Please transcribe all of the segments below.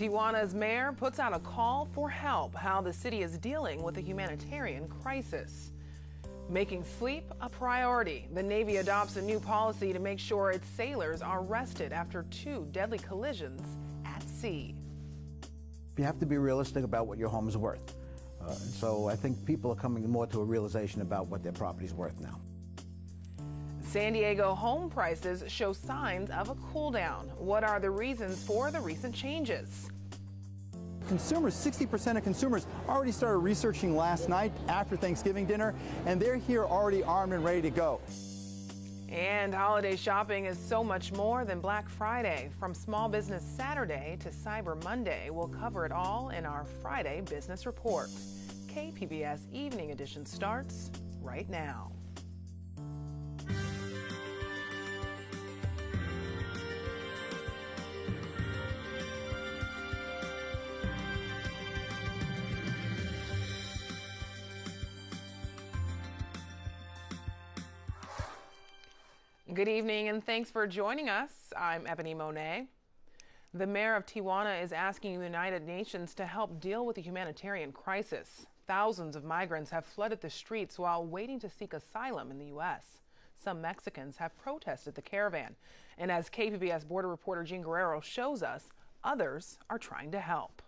Tijuana's mayor puts out a call for help, how the city is dealing with a humanitarian crisis. Making sleep a priority. The Navy adopts a new policy to make sure its sailors are rested after 2 deadly collisions at sea. You have to be realistic about what your home is worth. So I think people are coming more to a realization about what their property is worth now. San Diego home prices show signs of a cool down. What are the reasons for the recent changes? Consumers, 60% of consumers already started researching last night after Thanksgiving dinner, and they're here already armed and ready to go. And holiday shopping is so much more than Black Friday. From Small Business Saturday to Cyber Monday, we'll cover it all in our Friday Business Report. KPBS Evening Edition starts right now. Good evening and thanks for joining us. I'm Ebony Monet. The mayor of Tijuana is asking the United Nations to help deal with the humanitarian crisis. Thousands of migrants have flooded the streets while waiting to seek asylum in the U.S. Some Mexicans have protested the caravan. And as KPBS border reporter Jean Guerrero shows us, others are trying to help.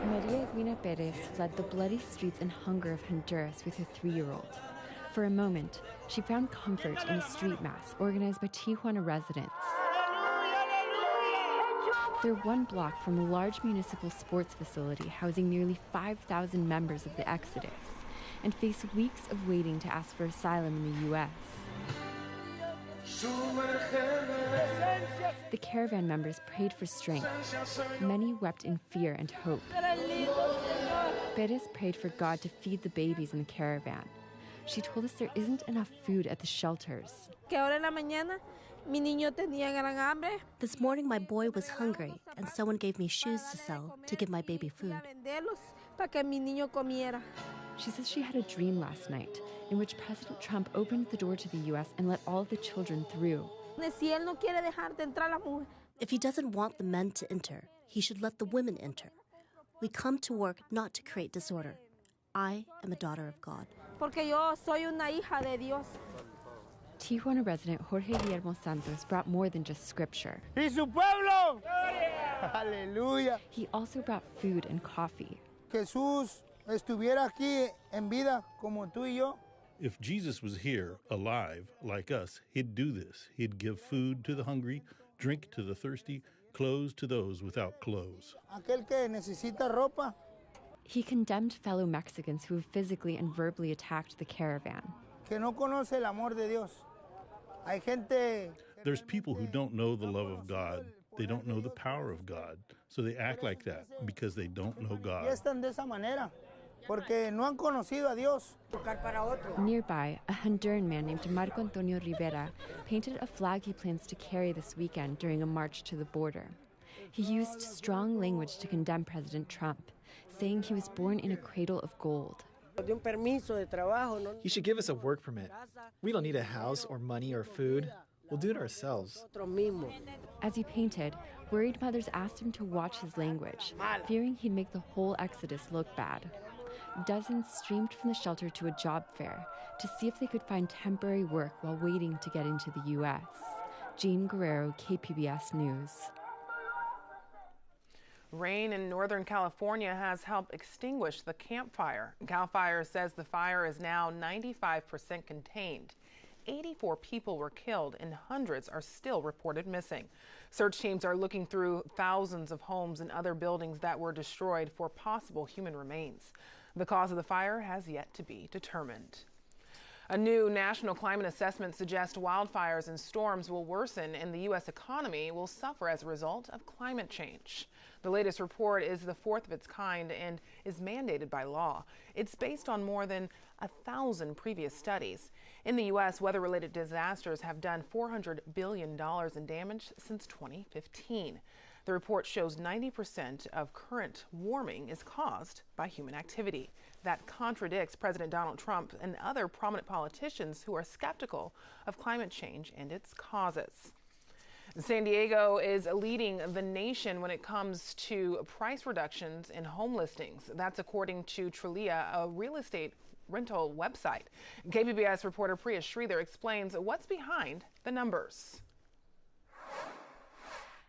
Maria Guina Perez fled the bloody streets and hunger of Honduras with her 3-year-old. For a moment, she found comfort in a street mass organized by Tijuana residents. They're 1 block from a large municipal sports facility housing nearly 5,000 members of the Exodus and face weeks of waiting to ask for asylum in the U.S. The caravan members prayed for strength. Many wept in fear and hope. Perez prayed for God to feed the babies in the caravan. She told us there isn't enough food at the shelters. This morning my boy was hungry, and someone gave me shoes to sell to give my baby food. She says she had a dream last night in which President Trump opened the door to the U.S. and let all the children through. If he doesn't want the men to enter, he should let the women enter. We come to work not to create disorder. I am a daughter of God. Tijuana resident Jorge Guillermo Santos brought more than just scripture. ¡Y su pueblo! ¡Aleluya! He also brought food and coffee. Jesús estuviera aquí en vida como tú y yo. If Jesus was here, alive, like us, he'd do this. He'd give food to the hungry, drink to the thirsty, clothes to those without clothes. Aquel que necesita ropa. He condemned fellow Mexicans who have physically and verbally attacked the caravan. Que no conoce el amor de Dios. Hay gente. There's people who don't know the love of God. They don't know the power of God. So they act like that because they don't know God. Y están de esa manera. Porque no han conocido a Dios. Nearby, a Honduran man named Marco Antonio Rivera painted a flag he plans to carry this weekend during a march to the border. He used strong language to condemn President Trump, saying he was born in a cradle of gold. He should give us a work permit. We don't need a house or money or food. We'll do it ourselves. As he painted, worried mothers asked him to watch his language, fearing he'd make the whole exodus look bad. Dozens streamed from the shelter to a job fair to see if they could find temporary work while waiting to get into the U.S. Jean Guerrero, KPBS News. Rain in Northern California has helped extinguish the Camp Fire. CAL FIRE says the fire is now 95% contained. 84 people were killed and hundreds are still reported missing. Search teams are looking through thousands of homes and other buildings that were destroyed for possible human remains. The cause of the fire has yet to be determined. A new national climate assessment suggests wildfires and storms will worsen and the U.S. economy will suffer as a result of climate change. The latest report is the 4th of its kind and is mandated by law. It's based on more than 1,000 previous studies. In the U.S., weather-related disasters have done $400 billion in damage since 2015. The report shows 90% of current warming is caused by human activity. That contradicts President Donald Trump and other prominent politicians who are skeptical of climate change and its causes. San Diego is leading the nation when it comes to price reductions in home listings. That's according to Trulia, a real estate rental website. KPBS reporter Priya Sridhar explains what's behind the numbers.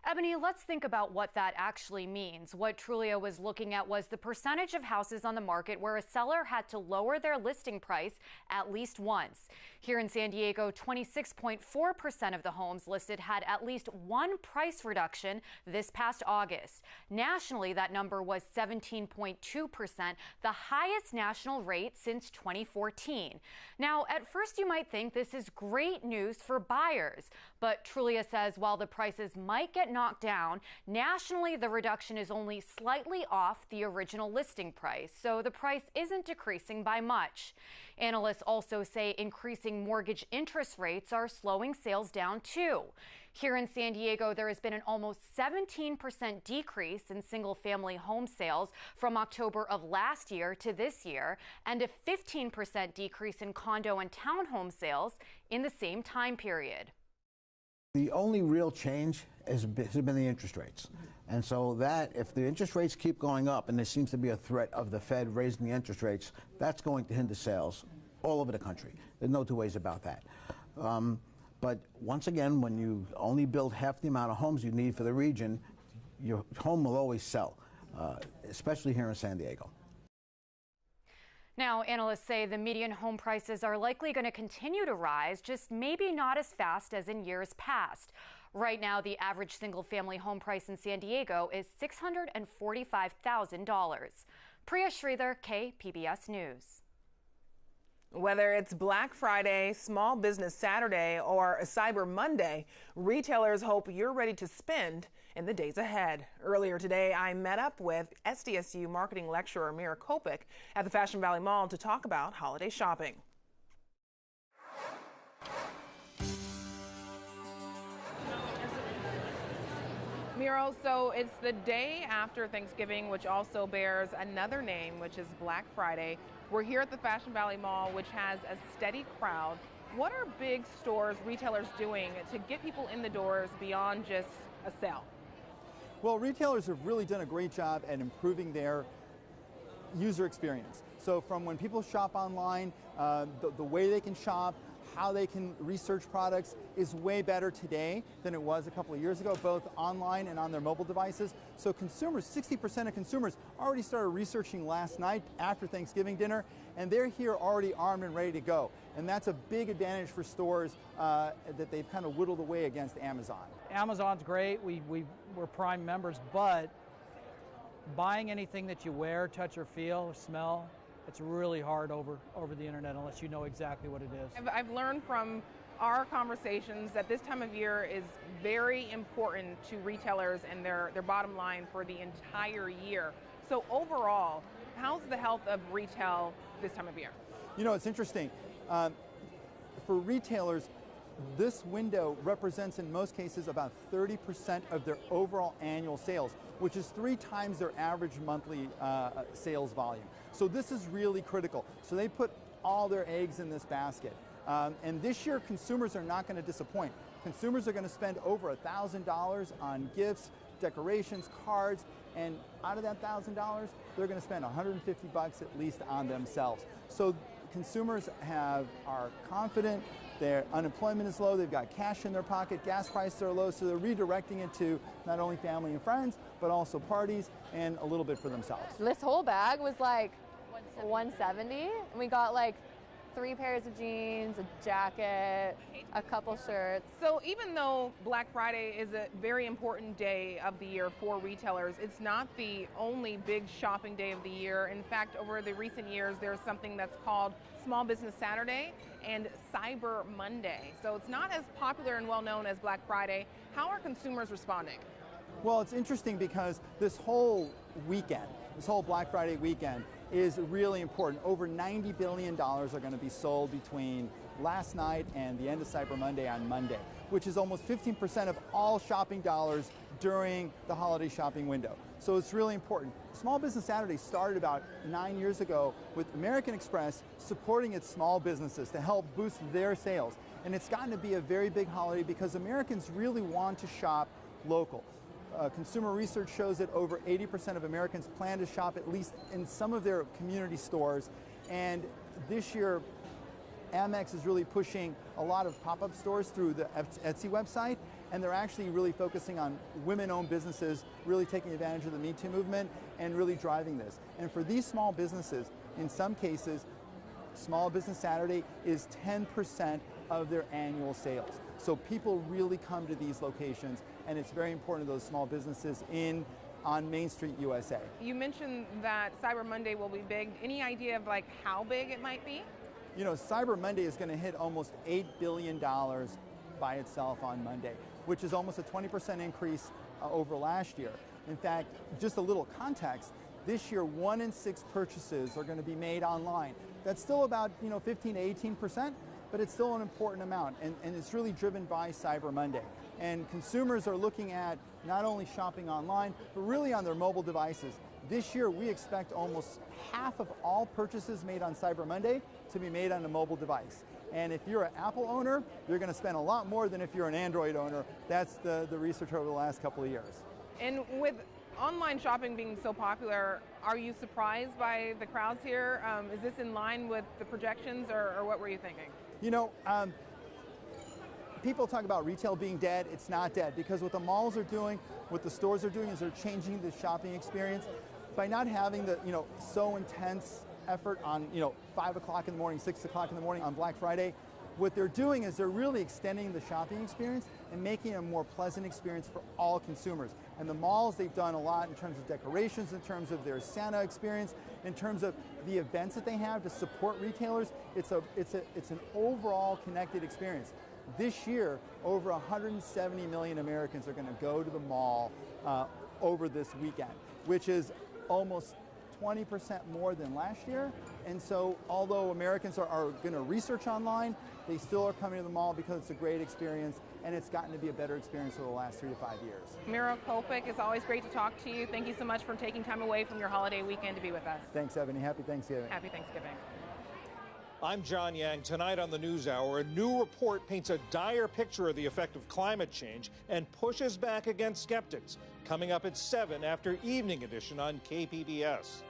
Ebony, let's think about what that actually means. What Trulia was looking at was the percentage of houses on the market where a seller had to lower their listing price at least once. Here in San Diego, 26.4% of the homes listed had at least one price reduction this past August. Nationally, that number was 17.2%, the highest national rate since 2014. Now, at first you might think this is great news for buyers, but Trulia says while the prices might get knocked down, nationally the reduction is only slightly off the original listing price, so the price isn't decreasing by much. Analysts also say increasing mortgage interest rates are slowing sales down too. Here in San Diego, there has been an almost 17% decrease in single-family home sales from October of last year to this year, and a 15% decrease in condo and townhome sales in the same time period. The only real change has been the interest rates. And so that, if the interest rates keep going up, and there seems to be a threat of the Fed raising the interest rates, that's going to hinder sales all over the country. There's no two ways about that. But once again, when you only build half the amount of homes you need for the region, your home will always sell, especially here in San Diego. Now, analysts say the median home prices are likely going to continue to rise, just maybe not as fast as in years past. Right now, the average single-family home price in San Diego is $645,000. Priya Sridhar, KPBS News. Whether it's Black Friday, Small Business Saturday, or Cyber Monday, retailers hope you're ready to spend in the days ahead. Earlier today, I met up with SDSU marketing lecturer Mira Kopik at the Fashion Valley Mall to talk about holiday shopping. Miro, so it's the day after Thanksgiving, which also bears another name, which is Black Friday. We're here at the Fashion Valley Mall, which has a steady crowd. What are big stores, retailers doing to get people in the doors beyond just a sale? Well, retailers have really done a great job at improving their user experience. So from when people shop online, the way they can shop, how they can research products is way better today than it was a couple of years ago, both online and on their mobile devices. So consumers, 60% of consumers already started researching last night after Thanksgiving dinner, and they're here already armed and ready to go. And that's a big advantage for stores that they've kind of whittled away against Amazon. Amazon's great, we're Prime members, but buying anything that you wear, touch or feel or smell, it's really hard over the internet unless you know exactly what it is. I've learned from our conversations that this time of year is very important to retailers and their bottom line for the entire year. So overall, how's the health of retail this time of year? You know, it's interesting. For retailers, this window represents in most cases about 30% of their overall annual sales, which is 3 times their average monthly sales volume. So this is really critical. So they put all their eggs in this basket. And this year, consumers are not going to disappoint. Consumers are going to spend over $1,000 on gifts, decorations, cards, and out of that $1,000, they're going to spend $150 at least on themselves. So consumers are confident. Their unemployment is low, they've got cash in their pocket, gas prices are low, so they're redirecting it to not only family and friends, but also parties and a little bit for themselves. This whole bag was like $170, and we got like 3 pairs of jeans, a jacket, a couple shirts. So even though Black Friday is a very important day of the year for retailers, it's not the only big shopping day of the year. In fact, over the recent years, there's something that's called Small Business Saturday and Cyber Monday. So it's not as popular and well known as Black Friday. How are consumers responding? Well, it's interesting because this whole weekend, this whole Black Friday weekend is really important. Over $90 billion are going to be sold between last night and the end of Cyber Monday on Monday, which is almost 15% of all shopping dollars during the holiday shopping window. So it's really important. Small Business Saturday started about 9 years ago with American Express supporting its small businesses to help boost their sales. And it's gotten to be a very big holiday because Americans really want to shop local. Consumer research shows that over 80% of Americans plan to shop at least in some of their community stores. And this year, Amex is really pushing a lot of pop-up stores through the Etsy website, and they're actually really focusing on women-owned businesses, really taking advantage of the Me Too movement and really driving this. And for these small businesses, in some cases, Small Business Saturday is 10% of their annual sales. So people really come to these locations, and it's very important to those small businesses on Main Street, USA. You mentioned that Cyber Monday will be big. Any idea of like how big it might be? You know, Cyber Monday is going to hit almost $8 billion by itself on Monday, which is almost a 20% increase over last year. In fact, just a little context, this year 1 in 6 purchases are going to be made online. That's still about 15 to 18%, but it's still an important amount, and it's really driven by Cyber Monday. And consumers are looking at not only shopping online, but really on their mobile devices. This year, we expect almost half of all purchases made on Cyber Monday to be made on a mobile device. And if you're an Apple owner, you're going to spend a lot more than if you're an Android owner. That's the research over the last couple of years. And with online shopping being so popular, are you surprised by the crowds here? Is this in line with the projections, or what were you thinking? You know, people talk about retail being dead. It's not dead, because what the malls are doing, what the stores are doing, is they're changing the shopping experience by not having the so intense effort on 5 o'clock in the morning, 6 o'clock in the morning on Black Friday. What they're doing is they're really extending the shopping experience and making it a more pleasant experience for all consumers. And the malls, they've done a lot in terms of decorations, in terms of their Santa experience, in terms of the events that they have to support retailers. It's an overall connected experience. This year, over 170 million Americans are going to go to the mall over this weekend, which is almost 20% more than last year. And so although Americans are going to research online, they still are coming to the mall because it's a great experience, and it's gotten to be a better experience over the last 3 to 5 years. Mira Kopik, it's always great to talk to you. Thank you so much for taking time away from your holiday weekend to be with us. Thanks, Ebony. Happy Thanksgiving. Happy Thanksgiving. I'm John Yang. Tonight on the NewsHour, a new report paints a dire picture of the effect of climate change and pushes back against skeptics. Coming up at 7 after Evening Edition on KPBS.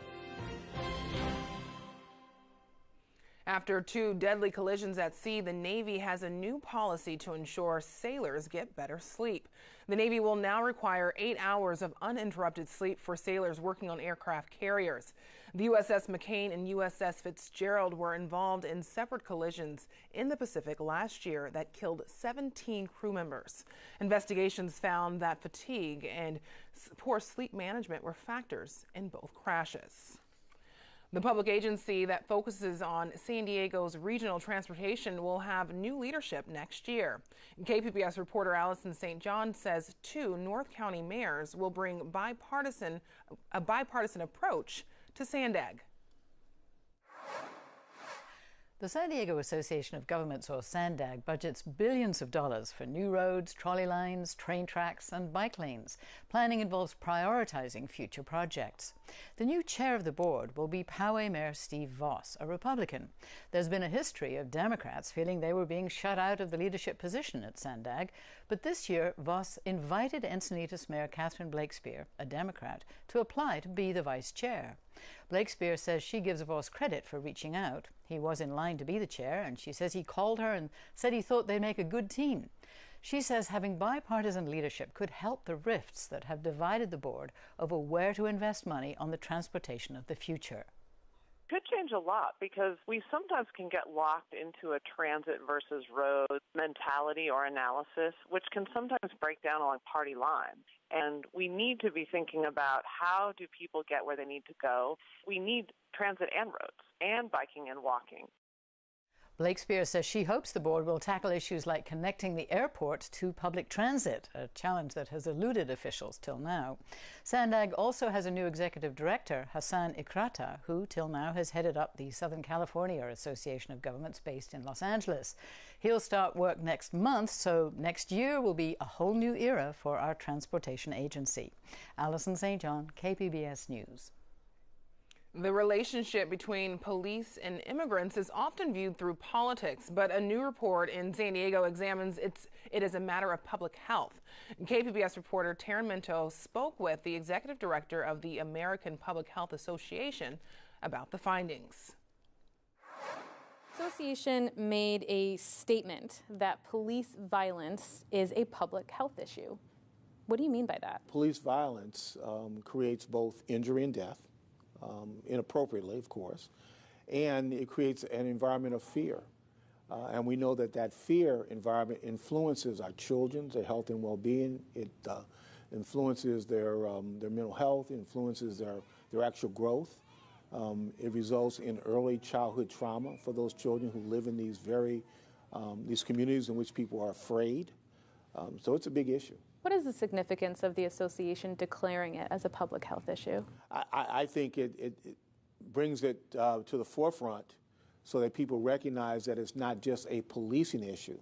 After 2 deadly collisions at sea, the Navy has a new policy to ensure sailors get better sleep. The Navy will now require 8 hours of uninterrupted sleep for sailors working on aircraft carriers. The USS McCain and USS Fitzgerald were involved in separate collisions in the Pacific last year that killed 17 crew members. Investigations found that fatigue and poor sleep management were factors in both crashes. The public agency that focuses on San Diego's regional transportation will have new leadership next year. KPBS reporter Allison St. John says 2 North County mayors will bring a bipartisan approach to Sandag. The San Diego Association of Governments, or SANDAG, budgets billions of dollars for new roads, trolley lines, train tracks, and bike lanes. Planning involves prioritizing future projects. The new chair of the board will be Poway Mayor Steve Voss, a Republican. There's been a history of Democrats feeling they were being shut out of the leadership position at SANDAG, but this year Voss invited Encinitas Mayor Catherine Blakespear, a Democrat, to apply to be the vice chair. Blakespear says she gives Voss credit for reaching out. He was in line to be the chair, and she says he called her and said he thought they'd make a good team. She says having bipartisan leadership could help the rifts that have divided the board over where to invest money on the transportation of the future. Could change a lot, because we sometimes can get locked into a transit versus road mentality or analysis, which can sometimes break down along party lines. And we need to be thinking about, how do people get where they need to go? We need transit and roads and biking and walking. Blake Spears says she hopes the board will tackle issues like connecting the airport to public transit, a challenge that has eluded officials till now. Sandag also has a new executive director, Hassan Ikrata, who till now has headed up the Southern California Association of Governments based in Los Angeles. He'll start work next month, so next year will be a whole new era for our transportation agency. Allison St. John, KPBS News. The relationship between police and immigrants is often viewed through politics, but a new report in San Diego examines it as a matter of public health. KPBS reporter Taryn Minto spoke with the executive director of the American Public Health Association about the findings. The association made a statement that police violence is a public health issue. What do you mean by that? Police violence creates both injury and death. Inappropriately, of course, and it creates an environment of fear. And we know that that fear environment influences our children, their health and well-being. It influences their mental health, influences their actual growth. It results in early childhood trauma for those children who live in these communities in which people are afraid. So it's a big issue. What is the significance of the association declaring it as a public health issue? I think it brings it to the forefront so that people recognize that it's not just a policing issue,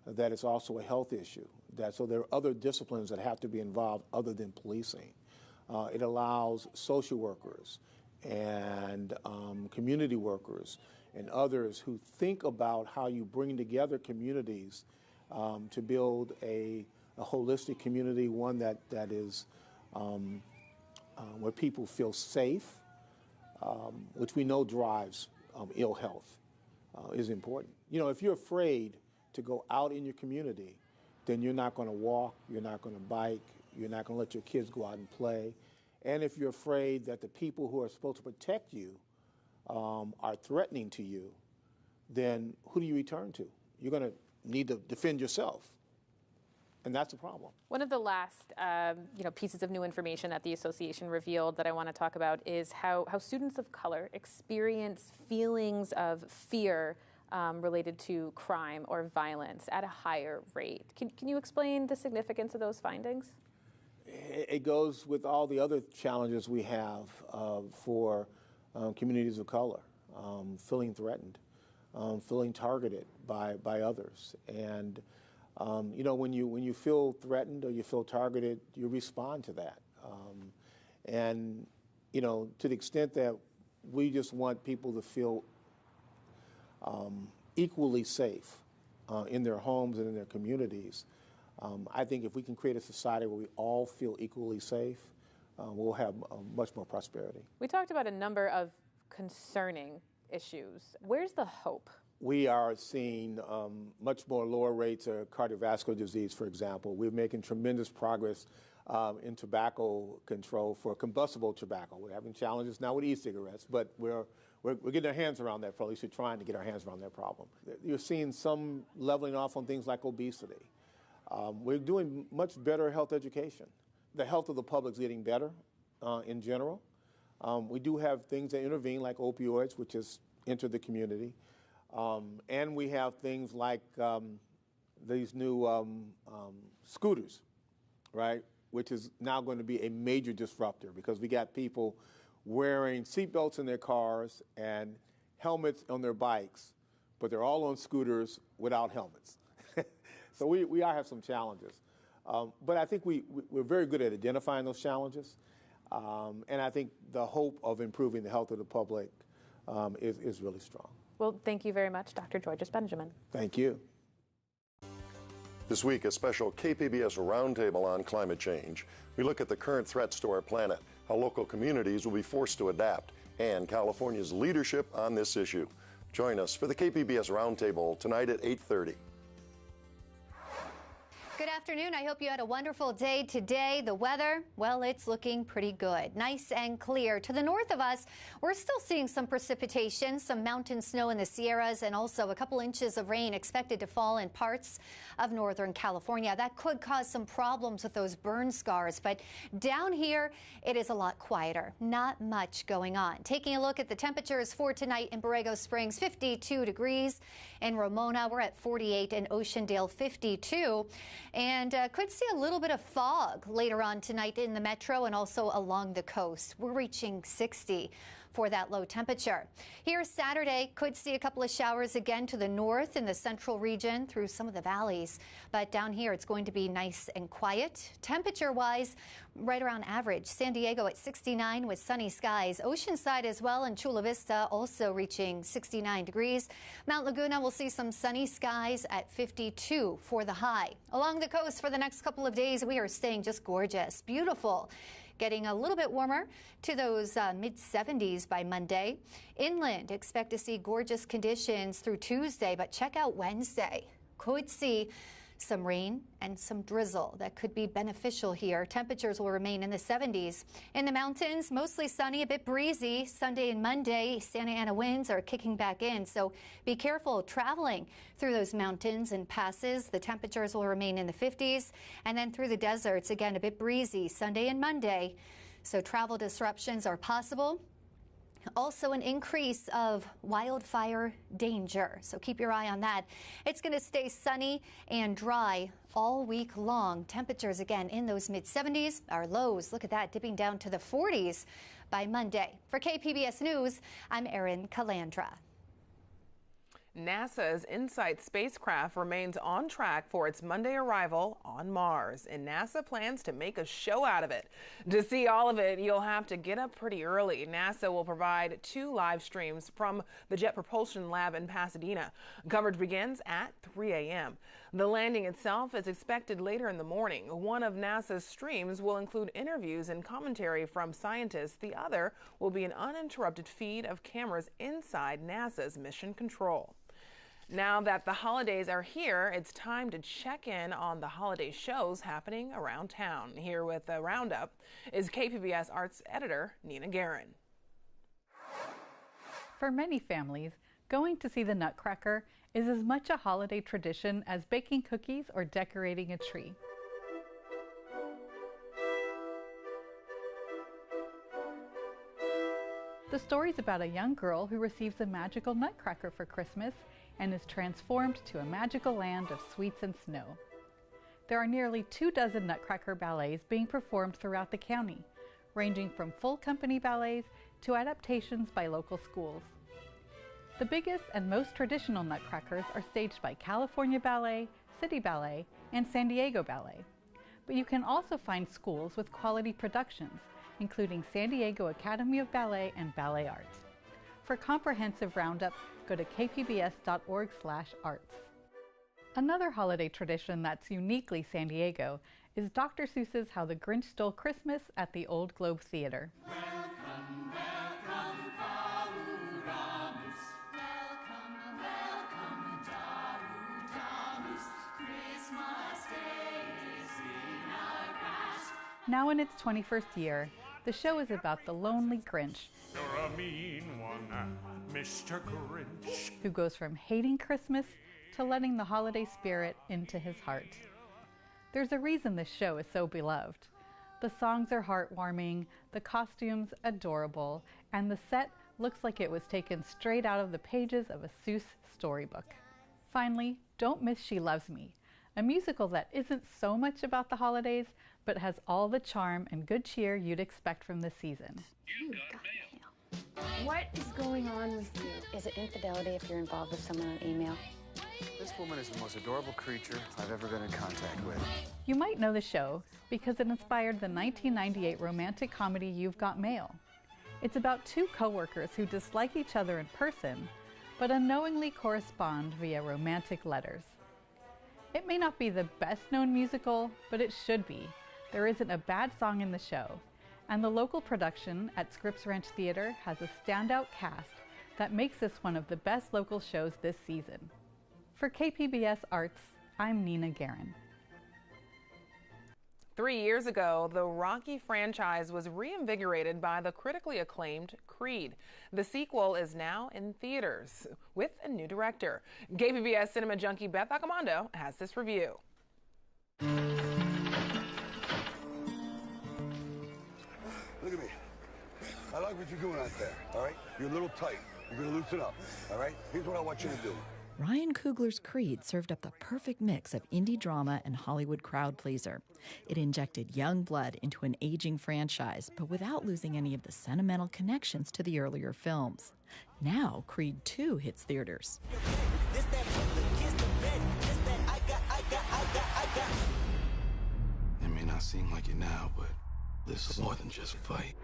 that it's also a health issue. So there are other disciplines that have to be involved other than policing. It allows social workers and community workers and others who think about how you bring together communities to build a holistic community, one that is where people feel safe, which we know drives ill health, is important. You know, if you're afraid to go out in your community, then you're not going to walk, you're not going to bike, you're not going to let your kids go out and play. And if you're afraid that the people who are supposed to protect you are threatening to you, then who do you return to? You're going to need to defend yourself. And that's a problem. One of the last pieces of new information that the association revealed that I want to talk about is how students of color experience feelings of fear related to crime or violence at a higher rate. Can you explain the significance of those findings? It goes with all the other challenges we have for communities of color, feeling threatened, feeling targeted by others. And when you feel threatened or you feel targeted, you respond to that. To the extent that we just want people to feel equally safe in their homes and in their communities, I think if we can create a society where we all feel equally safe, we'll have much more prosperity. We talked about a number of concerning issues. Where's the hope? We are seeing much more lower rates of cardiovascular disease, for example. We're making tremendous progress in tobacco control for combustible tobacco. We're having challenges now with e-cigarettes, but we're getting our hands around that, at least we're trying to get our hands around that problem. You're seeing some leveling off on things like obesity. We're doing much better health education. The health of the public is getting better in general. We do have things that intervene, like opioids, which has entered the community. And we have things like these new scooters, right, which is now going to be a major disruptor because we got people wearing seatbelts in their cars and helmets on their bikes, but they're all on scooters without helmets. So we have some challenges. But I think we're very good at identifying those challenges. And I think the hope of improving the health of the public is really strong. Well, thank you very much, Dr. Georges Benjamin. Thank you. This week, a special KPBS roundtable on climate change. We look at the current threats to our planet, how local communities will be forced to adapt, and California's leadership on this issue. Join us for the KPBS roundtable tonight at 8:30. Good afternoon. I hope you had a wonderful day today. The weather, well, it's looking pretty good. Nice and clear. To the north of us, we're still seeing some precipitation, some mountain snow in the Sierras, and also a couple inches of rain expected to fall in parts of Northern California. That could cause some problems with those burn scars. But down here, it is a lot quieter. Not much going on. Taking a look at the temperatures for tonight in Borrego Springs, 52 degrees. In Ramona, we're at 48. In Oceandale, 52. And could see a little bit of fog later on tonight in the metro and also along the coast. We're reaching 60 for that low temperature. Here Saturday, could see a couple of showers again to the north in the central region through some of the valleys. But down here, it's going to be nice and quiet. Temperature-wise, right around average. San Diego at 69 with sunny skies. Oceanside as well, and Chula Vista also reaching 69 degrees. Mount Laguna will see some sunny skies at 52 for the high. Along the coast for the next couple of days, we are staying just gorgeous, beautiful. Getting a little bit warmer to those mid-70s by Monday. Inland, expect to see gorgeous conditions through Tuesday, but check out Wednesday. Could see some rain and some drizzle that could be beneficial here. Temperatures will remain in the 70s. In the mountains, mostly sunny, a bit breezy. Sunday and Monday, Santa Ana winds are kicking back in, so be careful traveling through those mountains and passes. The temperatures will remain in the 50s. And then through the deserts, again, a bit breezy Sunday and Monday, so travel disruptions are possible. Also an increase of wildfire danger, so keep your eye on that. It's going to stay sunny and dry all week long. Temperatures again in those mid-70s. Our lows, look at that, dipping down to the 40s by Monday. For KPBS News, I'm Erin Calandra. NASA's InSight spacecraft remains on track for its Monday arrival on Mars, and NASA plans to make a show out of it. To see all of it, you'll have to get up pretty early. NASA will provide 2 live streams from the Jet Propulsion Lab in Pasadena. Coverage begins at 3 a.m. The landing itself is expected later in the morning. One of NASA's streams will include interviews and commentary from scientists. The other will be an uninterrupted feed of cameras inside NASA's mission control. Now that the holidays are here, it's time to check in on the holiday shows happening around town. Here with a roundup is KPBS Arts editor Nina Guerin. For many families, going to see the Nutcracker is as much a holiday tradition as baking cookies or decorating a tree. The story's about a young girl who receives a magical nutcracker for Christmas and is transformed to a magical land of sweets and snow. There are nearly 24 Nutcracker ballets being performed throughout the county, ranging from full company ballets to adaptations by local schools. The biggest and most traditional Nutcrackers are staged by California Ballet, City Ballet, and San Diego Ballet. But you can also find schools with quality productions, including San Diego Academy of Ballet and Ballet Arts. For a comprehensive roundup, go to kpbs.org/arts. Another holiday tradition that's uniquely San Diego is Dr. Seuss's How the Grinch Stole Christmas at the Old Globe Theater. Welcome, welcome, Fauramus. Welcome, welcome, Darudamus. Christmas Day is in our grasp. Now in its 21st year, the show is about the lonely Grinch, You're a mean one, Mr. Grinch. who goes from hating Christmas to letting the holiday spirit into his heart. There's a reason this show is so beloved. The songs are heartwarming, the costumes adorable, and the set looks like it was taken straight out of the pages of a Seuss storybook. Finally, don't miss She Loves Me, a musical that isn't so much about the holidays, but has all the charm and good cheer you'd expect from this season. You got mail. What is going on with you? Is it infidelity if you're involved with someone on email? This woman is the most adorable creature I've ever been in contact with. You might know the show because it inspired the 1998 romantic comedy You've Got Mail. It's about 2 co-workers who dislike each other in person, but unknowingly correspond via romantic letters. It may not be the best-known musical, but it should be. There isn't a bad song in the show, and the local production at Scripps Ranch Theater has a standout cast that makes this one of the best local shows this season. For KPBS Arts, I'm Nina Guerin. 3 years ago, the Rocky franchise was reinvigorated by the critically acclaimed Creed. The sequel is now in theaters with a new director. KPBS cinema junkie Beth Accomando has this review. Look at me. I like what you're doing out there, all right? You're a little tight. You're going to loosen up, all right? Here's what I want you to do. Ryan Coogler's Creed served up the perfect mix of indie drama and Hollywood crowd pleaser. It injected young blood into an aging franchise, but without losing any of the sentimental connections to the earlier films. Now, Creed 2 hits theaters. It may not seem like it now, but this is more than just a fight.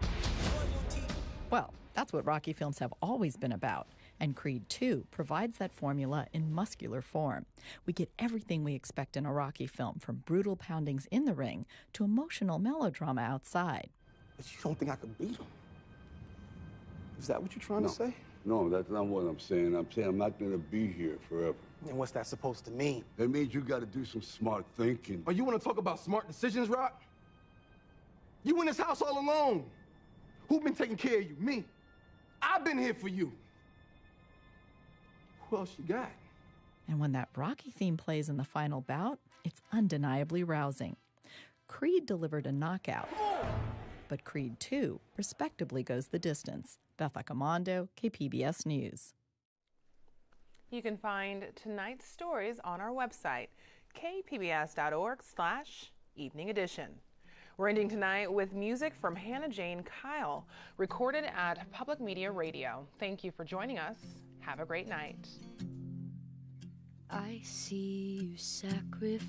Well, that's what Rocky films have always been about. And Creed 2 provides that formula in muscular form. We get everything we expect in a Rocky film, from brutal poundings in the ring to emotional melodrama outside. But you don't think I could beat him? Is that what you're trying to say? No, that's not what I'm saying. I'm saying I'm not going to be here forever. And what's that supposed to mean? That means you got to do some smart thinking. Oh, you want to talk about smart decisions, Rock? You in this house all alone. Who been taking care of you? Me. I've been here for you. Who else you got? And when that Rocky theme plays in the final bout, it's undeniably rousing. Creed delivered a knockout, but Creed 2 respectably goes the distance. Beth Accomando, KPBS News. You can find tonight's stories on our website, kpbs.org/evening edition. We're ending tonight with music from Hannah Jane Kyle, recorded at Public Media Radio. Thank you for joining us. Have a great night. I see you sacrifice